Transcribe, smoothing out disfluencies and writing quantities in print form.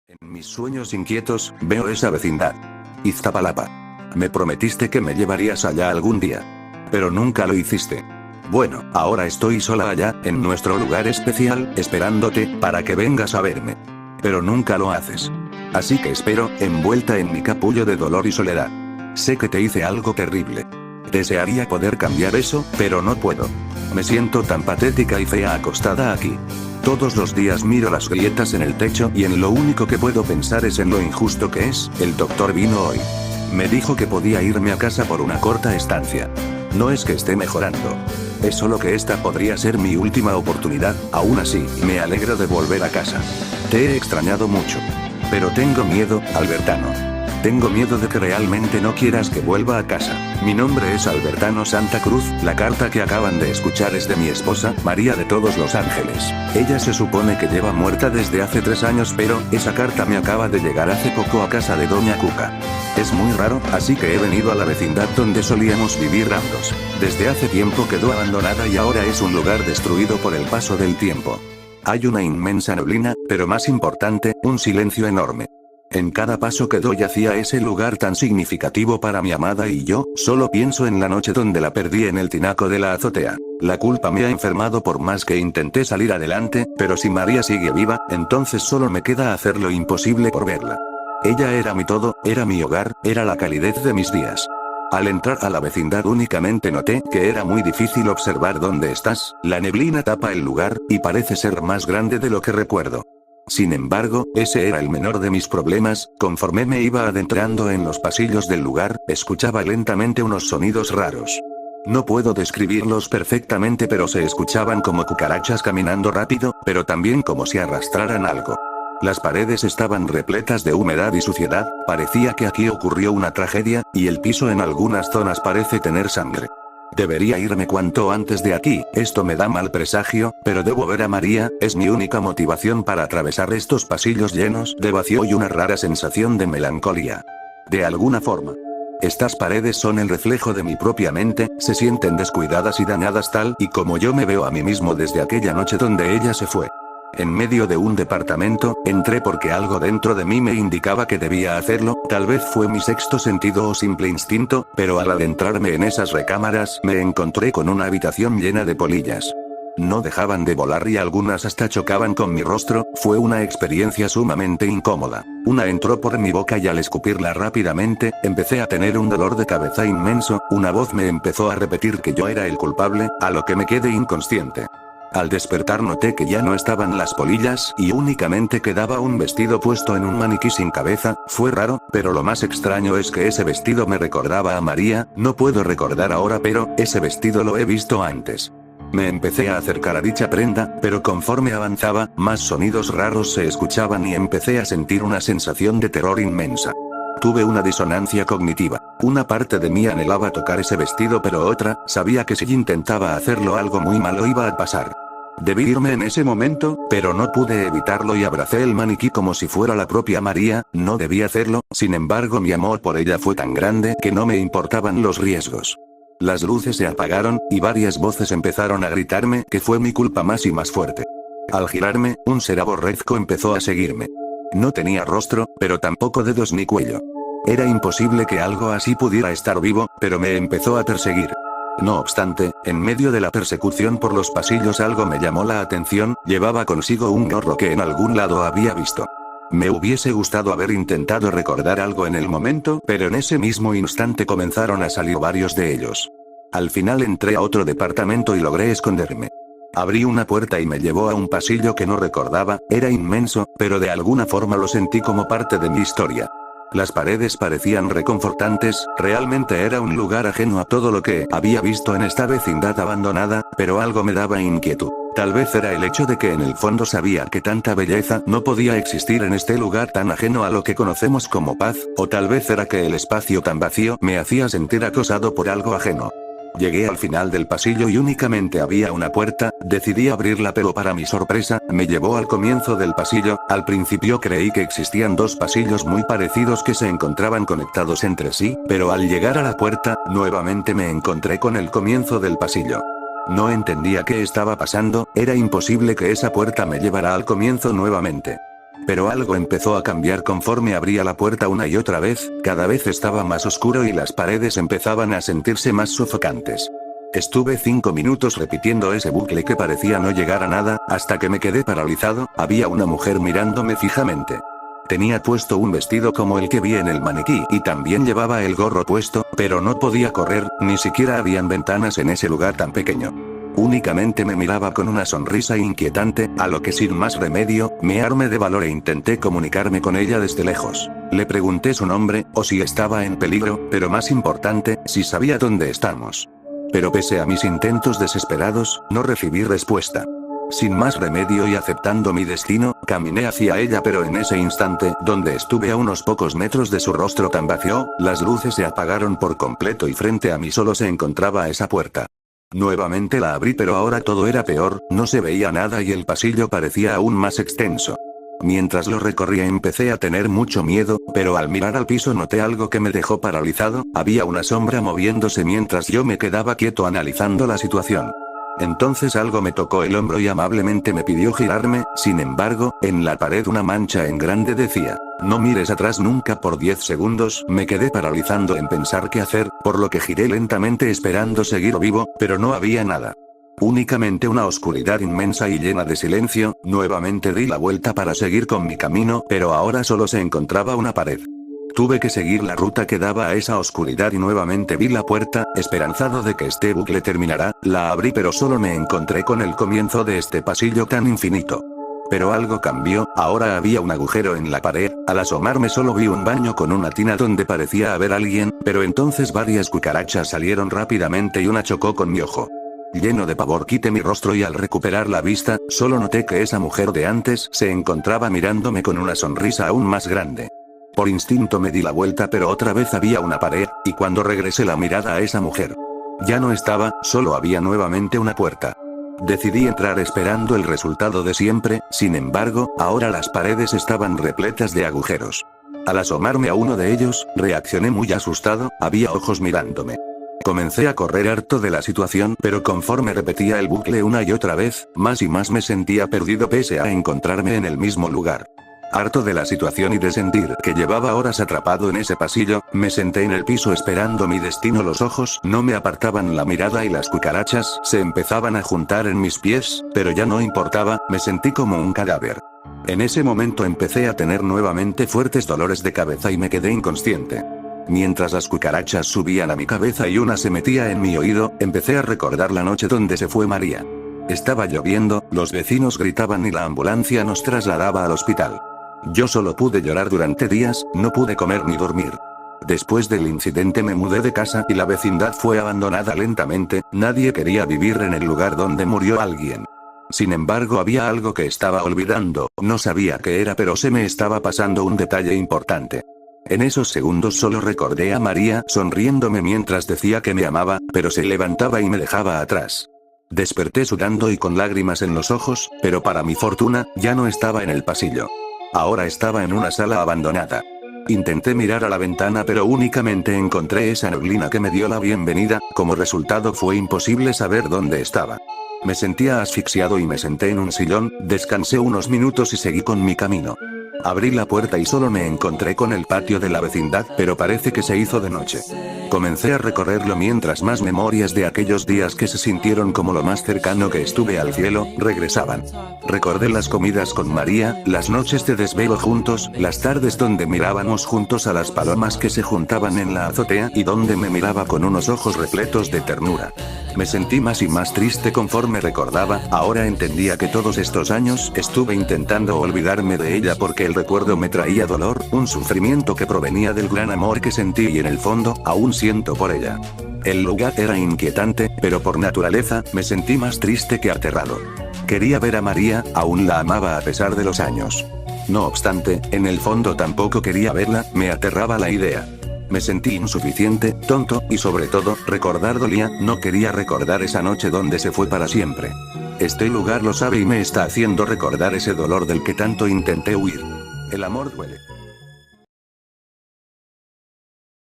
En mis sueños inquietos, veo esa vecindad. Iztapalapa. Me prometiste que me llevarías allá algún día. Pero nunca lo hiciste. Bueno, ahora estoy sola allá, en nuestro lugar especial, esperándote, para que vengas a verme. Pero nunca lo haces. Así que espero, envuelta en mi capullo de dolor y soledad. Sé que te hice algo terrible. Desearía poder cambiar eso, pero no puedo. Me siento tan patética y fea acostada aquí. Todos los días miro las grietas en el techo y en lo único que puedo pensar es en lo injusto que es. El doctor vino hoy. Me dijo que podía irme a casa por una corta estancia. No es que esté mejorando. Es solo que esta podría ser mi última oportunidad. Aún así, me alegro de volver a casa. Te he extrañado mucho. Pero tengo miedo, Albertano. Tengo miedo de que realmente no quieras que vuelva a casa. Mi nombre es Albertano Santa Cruz. La carta que acaban de escuchar es de mi esposa, María de todos los ángeles. Ella se supone que lleva muerta desde hace 3 años, pero esa carta me acaba de llegar hace poco a casa de Doña Cuca. Es muy raro, así que he venido a la vecindad donde solíamos vivir ambos. Desde hace tiempo quedó abandonada y ahora es un lugar destruido por el paso del tiempo. Hay una inmensa neblina, pero más importante, un silencio enorme. En cada paso que doy hacia ese lugar tan significativo para mi amada y yo, solo pienso en la noche donde la perdí en el tinaco de la azotea. La culpa me ha enfermado por más que intenté salir adelante, pero si María sigue viva, entonces solo me queda hacer lo imposible por verla. Ella era mi todo, era mi hogar, era la calidez de mis días. Al entrar a la vecindad únicamente noté que era muy difícil observar dónde estás, la neblina tapa el lugar, y parece ser más grande de lo que recuerdo. Sin embargo, ese era el menor de mis problemas. Conforme me iba adentrando en los pasillos del lugar, escuchaba lentamente unos sonidos raros. No puedo describirlos perfectamente, pero se escuchaban como cucarachas caminando rápido, pero también como si arrastraran algo. Las paredes estaban repletas de humedad y suciedad, parecía que aquí ocurrió una tragedia, y el piso en algunas zonas parece tener sangre. Debería irme cuanto antes de aquí, esto me da mal presagio, pero debo ver a María, es mi única motivación para atravesar estos pasillos llenos de vacío y una rara sensación de melancolía. De alguna forma. Estas paredes son el reflejo de mi propia mente, se sienten descuidadas y dañadas tal y como yo me veo a mí mismo desde aquella noche donde ella se fue. En medio de un departamento, entré porque algo dentro de mí me indicaba que debía hacerlo, tal vez fue mi sexto sentido o simple instinto, pero al adentrarme en esas recámaras, me encontré con una habitación llena de polillas. No dejaban de volar y algunas hasta chocaban con mi rostro, fue una experiencia sumamente incómoda. Una entró por mi boca y al escupirla rápidamente, empecé a tener un dolor de cabeza inmenso, una voz me empezó a repetir que yo era el culpable, a lo que me quedé inconsciente. Al despertar noté que ya no estaban las polillas y únicamente quedaba un vestido puesto en un maniquí sin cabeza. Fue raro, pero lo más extraño es que ese vestido me recordaba a María. No puedo recordar ahora, pero ese vestido lo he visto antes. Me empecé a acercar a dicha prenda, pero conforme avanzaba, más sonidos raros se escuchaban y empecé a sentir una sensación de terror inmensa. Tuve una disonancia cognitiva. Una parte de mí anhelaba tocar ese vestido, pero otra, sabía que si intentaba hacerlo algo muy malo iba a pasar. Debí irme en ese momento, pero no pude evitarlo y abracé el maniquí como si fuera la propia María. No debí hacerlo, sin embargo mi amor por ella fue tan grande que no me importaban los riesgos. Las luces se apagaron, y varias voces empezaron a gritarme que fue mi culpa más y más fuerte. Al girarme, un ser aborrezco empezó a seguirme. No tenía rostro, pero tampoco dedos ni cuello. Era imposible que algo así pudiera estar vivo, pero me empezó a perseguir. No obstante, en medio de la persecución por los pasillos algo me llamó la atención, llevaba consigo un gorro que en algún lado había visto. Me hubiese gustado haber intentado recordar algo en el momento, pero en ese mismo instante comenzaron a salir varios de ellos. Al final entré a otro departamento y logré esconderme. Abrí una puerta y me llevó a un pasillo que no recordaba, era inmenso, pero de alguna forma lo sentí como parte de mi historia. Las paredes parecían reconfortantes, realmente era un lugar ajeno a todo lo que había visto en esta vecindad abandonada, pero algo me daba inquietud. Tal vez era el hecho de que en el fondo sabía que tanta belleza no podía existir en este lugar tan ajeno a lo que conocemos como paz, o tal vez era que el espacio tan vacío me hacía sentir acosado por algo ajeno. Llegué al final del pasillo y únicamente había una puerta, decidí abrirla pero para mi sorpresa, me llevó al comienzo del pasillo. Al principio creí que existían 2 pasillos muy parecidos que se encontraban conectados entre sí, pero al llegar a la puerta, nuevamente me encontré con el comienzo del pasillo. No entendía qué estaba pasando, era imposible que esa puerta me llevara al comienzo nuevamente. Pero algo empezó a cambiar conforme abría la puerta una y otra vez, cada vez estaba más oscuro y las paredes empezaban a sentirse más sofocantes. Estuve 5 minutos repitiendo ese bucle que parecía no llegar a nada, hasta que me quedé paralizado. Había una mujer mirándome fijamente. Tenía puesto un vestido como el que vi en el maniquí y también llevaba el gorro puesto, pero no podía correr, ni siquiera habían ventanas en ese lugar tan pequeño. Únicamente me miraba con una sonrisa inquietante, a lo que sin más remedio, me armé de valor e intenté comunicarme con ella desde lejos. Le pregunté su nombre, o si estaba en peligro, pero más importante, si sabía dónde estamos. Pero pese a mis intentos desesperados, no recibí respuesta. Sin más remedio y aceptando mi destino, caminé hacia ella, pero en ese instante, donde estuve a unos pocos metros de su rostro tan vacío, las luces se apagaron por completo y frente a mí solo se encontraba esa puerta. Nuevamente la abrí, pero ahora todo era peor, no se veía nada y el pasillo parecía aún más extenso. Mientras lo recorría empecé a tener mucho miedo, pero al mirar al piso noté algo que me dejó paralizado. Había una sombra moviéndose mientras yo me quedaba quieto analizando la situación. Entonces algo me tocó el hombro y amablemente me pidió girarme. Sin embargo, en la pared una mancha en grande decía: "No mires atrás nunca". Por 10 segundos me quedé paralizando en pensar qué hacer, por lo que giré lentamente esperando seguir vivo, pero no había nada. Únicamente una oscuridad inmensa y llena de silencio. Nuevamente di la vuelta para seguir con mi camino, pero ahora solo se encontraba una pared. Tuve que seguir la ruta que daba a esa oscuridad y nuevamente vi la puerta, esperanzado de que este bucle terminará. La abrí, pero solo me encontré con el comienzo de este pasillo tan infinito. Pero algo cambió, ahora había un agujero en la pared. Al asomarme solo vi un baño con una tina donde parecía haber alguien, pero entonces varias cucarachas salieron rápidamente y una chocó con mi ojo. Lleno de pavor quité mi rostro y al recuperar la vista, solo noté que esa mujer de antes se encontraba mirándome con una sonrisa aún más grande. Por instinto me di la vuelta, pero otra vez había una pared, y cuando regresé la mirada a esa mujer, ya no estaba, solo había nuevamente una puerta. Decidí entrar esperando el resultado de siempre. Sin embargo, ahora las paredes estaban repletas de agujeros. Al asomarme a uno de ellos, reaccioné muy asustado. Había ojos mirándome. Comencé a correr harto de la situación, pero conforme repetía el bucle una y otra vez, más y más me sentía perdido pese a encontrarme en el mismo lugar. Harto de la situación y de sentir que llevaba horas atrapado en ese pasillo, me senté en el piso esperando mi destino. Los ojos no me apartaban la mirada y las cucarachas se empezaban a juntar en mis pies, pero ya no importaba, me sentí como un cadáver. En ese momento empecé a tener nuevamente fuertes dolores de cabeza y me quedé inconsciente. Mientras las cucarachas subían a mi cabeza y una se metía en mi oído, empecé a recordar la noche donde se fue María. Estaba lloviendo, los vecinos gritaban y la ambulancia nos trasladaba al hospital. Yo solo pude llorar durante días, no pude comer ni dormir. Después del incidente me mudé de casa y la vecindad fue abandonada lentamente. Nadie quería vivir en el lugar donde murió alguien. Sin embargo, había algo que estaba olvidando, no sabía qué era, pero se me estaba pasando un detalle importante. En esos segundos solo recordé a María sonriéndome mientras decía que me amaba, pero se levantaba y me dejaba atrás. Desperté sudando y con lágrimas en los ojos, pero para mi fortuna, ya no estaba en el pasillo. Ahora estaba en una sala abandonada. Intenté mirar a la ventana, pero únicamente encontré esa neblina que me dio la bienvenida. Como resultado fue imposible saber dónde estaba. Me sentía asfixiado y me senté en un sillón, descansé unos minutos y seguí con mi camino. Abrí la puerta y solo me encontré con el patio de la vecindad, pero parece que se hizo de noche. Comencé a recorrerlo mientras más memorias de aquellos días que se sintieron como lo más cercano que estuve al cielo, regresaban. Recordé las comidas con María, las noches de desvelo juntos, las tardes donde mirábamos juntos a las palomas que se juntaban en la azotea y donde me miraba con unos ojos repletos de ternura. Me sentí más y más triste conforme recordaba. Ahora entendía que todos estos años estuve intentando olvidarme de ella porque el recuerdo me traía dolor, un sufrimiento que provenía del gran amor que sentí y en el fondo, aún siento por ella. El lugar era inquietante, pero por naturaleza, me sentí más triste que aterrado. Quería ver a María, aún la amaba a pesar de los años. No obstante, en el fondo tampoco quería verla, me aterraba la idea. Me sentí insuficiente, tonto, y sobre todo, recordar dolía. No quería recordar esa noche donde se fue para siempre. Este lugar lo sabe y me está haciendo recordar ese dolor del que tanto intenté huir. El amor duele.